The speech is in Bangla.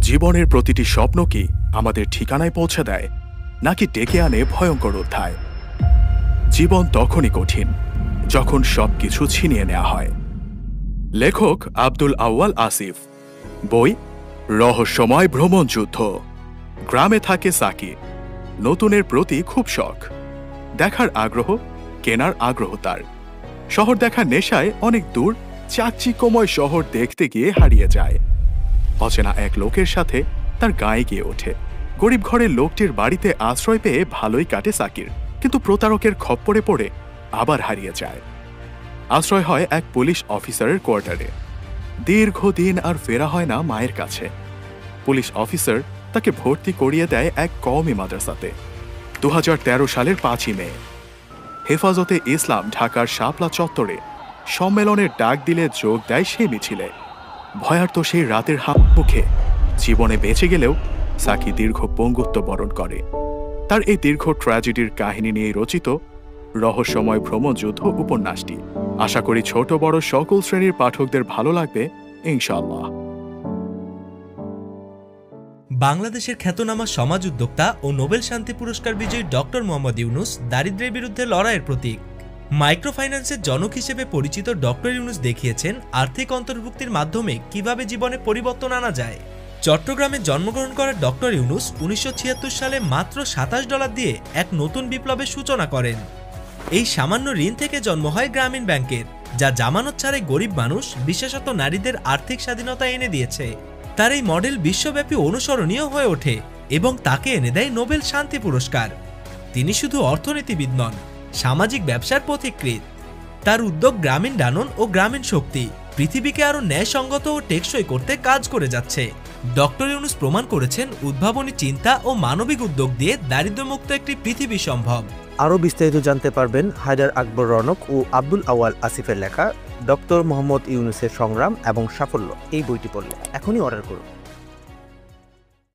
জীবনের প্রতিটি স্বপ্ন কি আমাদের ঠিকানায় পৌঁছে দেয়, নাকি ডেকে আনে ভয়ঙ্কর অধ্যায়? জীবন তখনই কঠিন যখন সবকিছু ছিনিয়ে নেওয়া হয়। লেখক আব্দুল আউয়াল আসিফ। বই রহস্যময় ভ্রমণ যুদ্ধ। গ্রামে থাকে সাকি। নতুনের প্রতি খুব শখ, দেখার আগ্রহ, কেনার আগ্রহ তার। শহর দেখার নেশায় অনেক দূর চাকচিক্যময় শহর দেখতে গিয়ে হারিয়ে যায়। অচেনা এক লোকের সাথে তার গায়ে গিয়ে ওঠে। গরিব ঘরের লোকটির বাড়িতে আশ্রয় পেয়ে ভালোই কাটে সাকির, কিন্তু প্রতারকের খপ্পরে পড়ে আবার হারিয়ে যায়। আশ্রয় হয় এক পুলিশ অফিসারের কোয়ার্টারে। দীর্ঘদিন আর ফেরা হয় না মায়ের কাছে। পুলিশ অফিসার তাকে ভর্তি করিয়ে দেয় এক কওমি মাদ্রাসাতে। 2013 সালের 5ই মে হেফাজতে ইসলাম ঢাকার শাপলা চত্বরে সম্মেলনের ডাক দিলে যোগ দেয় সে মিছিলে। ভয়ার্ত সেই রাতের মুখে জীবনে বেঁচে গেলেও সাকি দীর্ঘ পঙ্গুত্ব বরণ করে। তার এই দীর্ঘ ট্র্যাজেডির কাহিনী নিয়ে রচিত রহস্যময় ভ্রমণ যুদ্ধ উপন্যাসটি। আশা করি ছোট বড় সকল শ্রেণীর পাঠকদের ভালো লাগবে ইনশাআল্লাহ। বাংলাদেশের খ্যাতনামা সমাজ উদ্যোক্তা ও নোবেল শান্তি পুরস্কার বিজয়ী ডক্টর মোহাম্মদ ইউনূস দারিদ্র্যের বিরুদ্ধে লড়াইয়ের প্রতীক। মাইক্রোফাইন্যান্সের জনক হিসেবে পরিচিত ডক্টর ইউনূস দেখিয়েছেন আর্থিক অন্তর্ভুক্তির মাধ্যমে কিভাবে জীবনে পরিবর্তন আনা যায়। চট্টগ্রামে জন্মগ্রহণ করা ডক্টর ইউনূস 1976 সালে মাত্র $27 দিয়ে এক নতুন বিপ্লবের সূচনা করেন। এই সামান্য ঋণ থেকে জন্ম হয় গ্রামীণ ব্যাংকের, যা জামানত ছাড়াই গরিব মানুষ, বিশেষত নারীদের আর্থিক স্বাধীনতা এনে দিয়েছে। তার এই মডেল বিশ্বব্যাপী অনুসরণীয় হয়ে ওঠে এবং তাকে এনে দেয় নোবেল শান্তি পুরস্কার। তিনি শুধু অর্থনীতিবিদ নন, সামাজিক ব্যবসার পথিকৃৎ। তার উদ্যোগ গ্রামীণ ডানন ও গ্রামীণ শক্তি পৃথিবীকে আরও ন্যায়সঙ্গত ও টেকসই করতে কাজ করে যাচ্ছে। ডক্টর ইউনূস প্রমাণ করেছেন উদ্ভাবনী চিন্তা ও মানবিক উদ্যোগ দিয়ে দারিদ্র্যমুক্ত একটি পৃথিবী সম্ভব। আরও বিস্তারিত জানতে পারবেন হায়দার আকবর রনক ও আব্দুল আউয়াল আসিফের লেখা ডক্টর মোহাম্মদ ইউনূসের সংগ্রাম এবং সাফল্য এই বইটি পড়লে। এখনই অর্ডার করুন।